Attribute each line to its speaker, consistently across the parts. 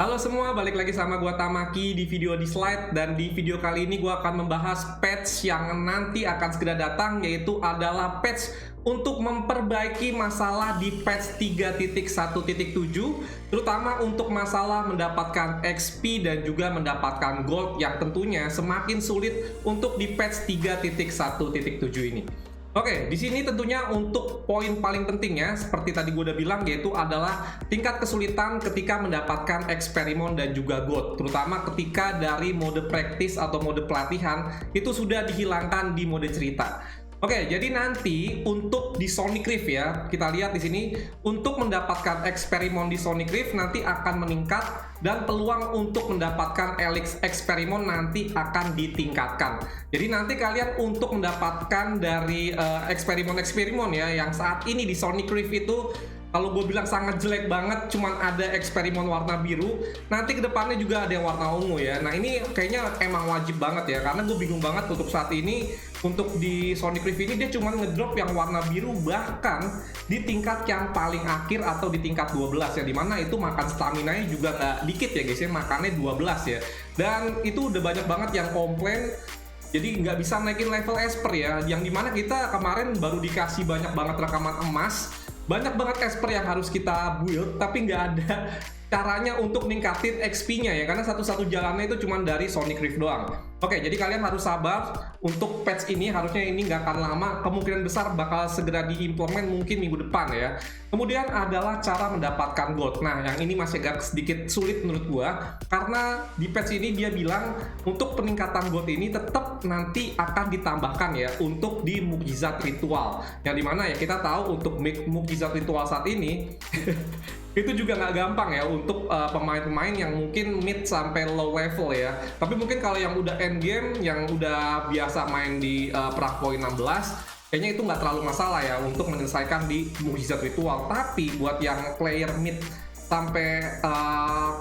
Speaker 1: Halo semua, balik lagi sama gua Tamaki di video di slide. Dan di video kali ini gua akan membahas patch yang nanti akan segera datang, yaitu adalah patch untuk memperbaiki masalah di patch 3.1.7, terutama untuk masalah mendapatkan XP dan juga mendapatkan gold yang tentunya semakin sulit untuk di patch 3.1.7 ini. Oke, di sini tentunya untuk poin paling pentingnya, seperti tadi gue udah bilang, yaitu adalah tingkat kesulitan ketika mendapatkan eksperimen dan juga gold, terutama ketika dari mode praktis atau mode pelatihan itu sudah dihilangkan di mode cerita. Oke, jadi nanti untuk di Sonic Rift ya, kita lihat di sini untuk mendapatkan eksperimen di Sonic Rift nanti akan meningkat dan peluang untuk mendapatkan Elix eksperimen nanti akan ditingkatkan. Jadi nanti kalian untuk mendapatkan dari eksperimen-eksperimen ya yang saat ini di Sonic Rift itu, kalau gue bilang sangat jelek banget, cuman ada eksperimen warna biru, nanti kedepannya juga ada yang warna ungu ya. Nah ini kayaknya emang wajib banget ya, karena gue bingung banget untuk saat ini, untuk di Sonic Rift ini dia cuma ngedrop yang warna biru, bahkan di tingkat yang paling akhir atau di tingkat 12 ya, dimana itu makan stamina-nya juga nggak dikit ya guys ya, makannya 12 ya. Dan itu udah banyak banget yang komplain, jadi nggak bisa naikin level Esper ya, yang dimana kita kemarin baru dikasih banyak banget rekaman emas, banyak banget Esper yang harus kita build, tapi nggak ada caranya untuk ningkatin XP-nya ya, karena satu-satu jalannya itu cuma dari Sonic Rift doang. Oke, jadi kalian harus sabar untuk patch ini, harusnya ini nggak akan lama, kemungkinan besar bakal segera diimplement mungkin minggu depan ya. Kemudian adalah cara mendapatkan gold. Nah, yang ini masih agak sedikit sulit menurut gua, karena di patch ini dia bilang untuk peningkatan gold ini tetap nanti akan ditambahkan ya untuk di mukjizat ritual. Yang dimana ya kita tahu untuk mukjizat ritual saat ini itu juga nggak gampang ya untuk pemain-pemain yang mungkin mid sampai low level ya. Tapi mungkin kalau yang udah end game, yang udah biasa main di Prague Point 16, kayaknya itu nggak terlalu masalah ya untuk menyelesaikan di mukjizat ritual. Tapi buat yang player mid sampai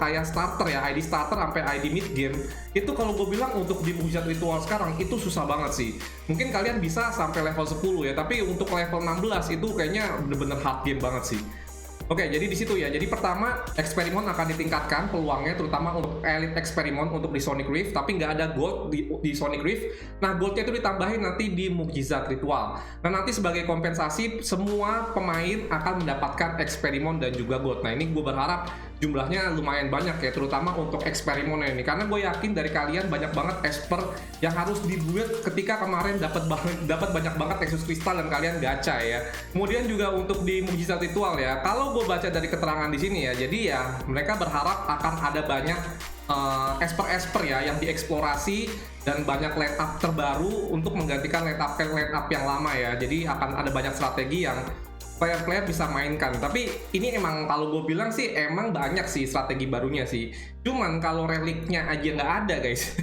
Speaker 1: kayak starter ya, ID starter sampai ID mid game, itu kalau gue bilang untuk di mukjizat ritual sekarang itu susah banget sih. Mungkin kalian bisa sampai level 10 ya, tapi untuk level 16 itu kayaknya bener-bener hard game banget sih. Oke, jadi di situ ya. Jadi pertama, eksperimen akan ditingkatkan peluangnya, terutama untuk elite eksperimen untuk di Sonic Rift, tapi nggak ada gold di Sonic Rift. Nah, goldnya itu ditambahin nanti di mukjizat ritual. Nah, nanti sebagai kompensasi, semua pemain akan mendapatkan eksperimen dan juga gold. Nah, ini gue berharap jumlahnya lumayan banyak ya, terutama untuk eksperimennya ini, karena gue yakin dari kalian banyak banget Esper yang harus dibuat ketika kemarin dapat banyak banget Nexus Crystal dan kalian gacha ya. Kemudian juga untuk di mukjizat ritual ya, kalau gue baca dari keterangan di sini ya, jadi ya mereka berharap akan ada banyak Esper ya yang dieksplorasi dan banyak line up terbaru untuk menggantikan line up yang lama ya. Jadi akan ada banyak strategi yang player-player bisa mainkan. Tapi ini emang kalau gue bilang sih emang banyak sih strategi barunya sih. Cuman kalau reliknya aja nggak ada guys.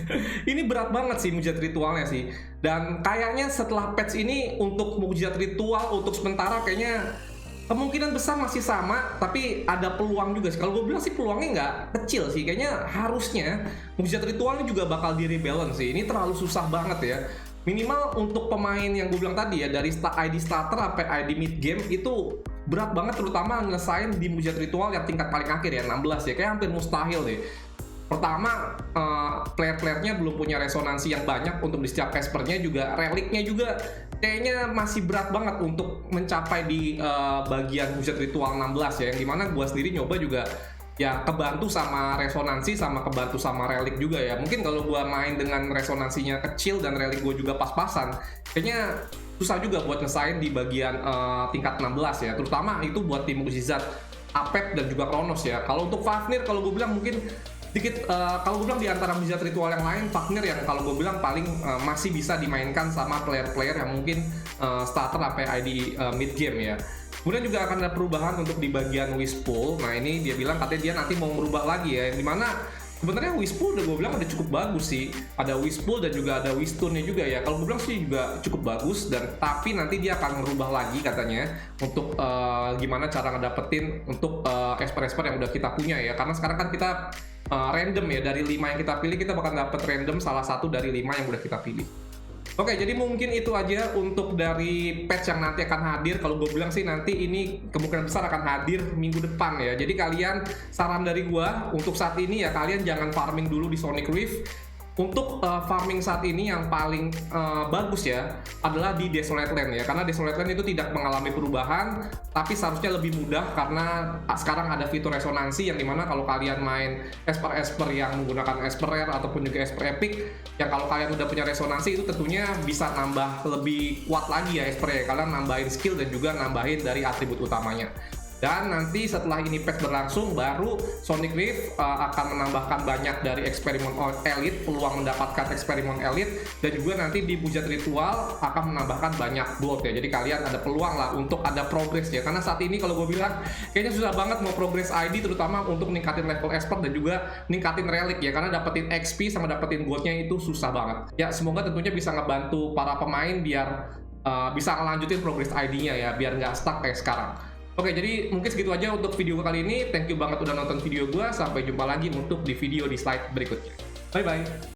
Speaker 1: Ini berat banget sih mukjizat ritualnya sih. Dan kayaknya setelah patch ini untuk mukjizat ritual untuk sementara kayaknya kemungkinan besar masih sama, tapi ada peluang juga sih. Kalau gue bilang sih peluangnya nggak kecil sih. Kayaknya harusnya mukjizat ritualnya juga bakal di-rebalance sih. Ini terlalu susah banget ya. Minimal untuk pemain yang gue bilang tadi ya, dari ID starter sampai ID mid game itu berat banget, terutama ngelesain di mukjizat ritual yang tingkat paling akhir ya, 16 ya, kayak hampir mustahil deh. Pertama, player-playernya belum punya resonansi yang banyak untuk di setiap Espernya, juga reliknya juga kayaknya masih berat banget untuk mencapai di bagian mukjizat ritual 16 ya, yang dimana gue sendiri nyoba juga ya kebantu sama resonansi sama kebantu sama relik juga ya. Mungkin kalau gua main dengan resonansinya kecil dan relik gua juga pas-pasan, kayaknya susah juga buat ngesain di bagian tingkat 16 ya, terutama itu buat tim mukjizat Apep dan juga Kronos ya. Kalau untuk Fafnir, kalau gue bilang mungkin dikit, kalau gue bilang di antara mukjizat ritual yang lain, Fafnir yang kalau gue bilang paling masih bisa dimainkan sama player-player yang mungkin starter sampai ID mid game ya. Kemudian juga akan ada perubahan untuk di bagian wish pool. Nah ini dia bilang katanya dia nanti mau merubah lagi ya, dimana sebenarnya wish pool udah gue bilang udah cukup bagus sih. Ada wish pool dan juga ada wish tune-nya juga ya. Kalau gue bilang sih juga cukup bagus, dan tapi nanti dia akan merubah lagi katanya untuk gimana cara ngedapetin untuk esper-esper yang udah kita punya ya. Karena sekarang kan kita random ya, dari 5 yang kita pilih kita bakal dapet random salah satu dari 5 yang udah kita pilih. Oke, jadi mungkin itu aja untuk dari patch yang nanti akan hadir. Kalau gue bilang sih nanti ini kemungkinan besar akan hadir minggu depan ya. Jadi kalian, saran dari gue untuk saat ini ya, kalian jangan farming dulu di Sonic Rift. Untuk farming saat ini yang paling bagus ya adalah di Desolate Land ya, karena Desolate Land itu tidak mengalami perubahan, tapi seharusnya lebih mudah karena sekarang ada fitur resonansi yang dimana kalau kalian main Esper yang menggunakan Esper Rare ataupun juga Esper Epic, yang kalau kalian udah punya resonansi itu tentunya bisa nambah lebih kuat lagi ya Esper ya, kalian nambahin skill dan juga nambahin dari atribut utamanya. Dan nanti setelah ini patch berlangsung, baru Sonic Rift akan menambahkan banyak dari eksperimen elite, peluang mendapatkan eksperimen elite, dan juga nanti di Bujat Ritual akan menambahkan banyak gold ya. Jadi kalian ada peluang lah untuk ada progress ya. Karena saat ini kalau gue bilang kayaknya susah banget mau progress ID, terutama untuk ningkatin level expert dan juga ningkatin relic ya. Karena dapetin XP sama dapetin goldnya itu susah banget. Ya semoga tentunya bisa ngebantu para pemain biar bisa ngelanjutin progress ID-nya ya, biar nggak stuck kayak sekarang. Oke, jadi mungkin segitu aja untuk video kali ini. Thank you banget udah nonton video gue. Sampai jumpa lagi untuk di video di slide berikutnya. Bye-bye.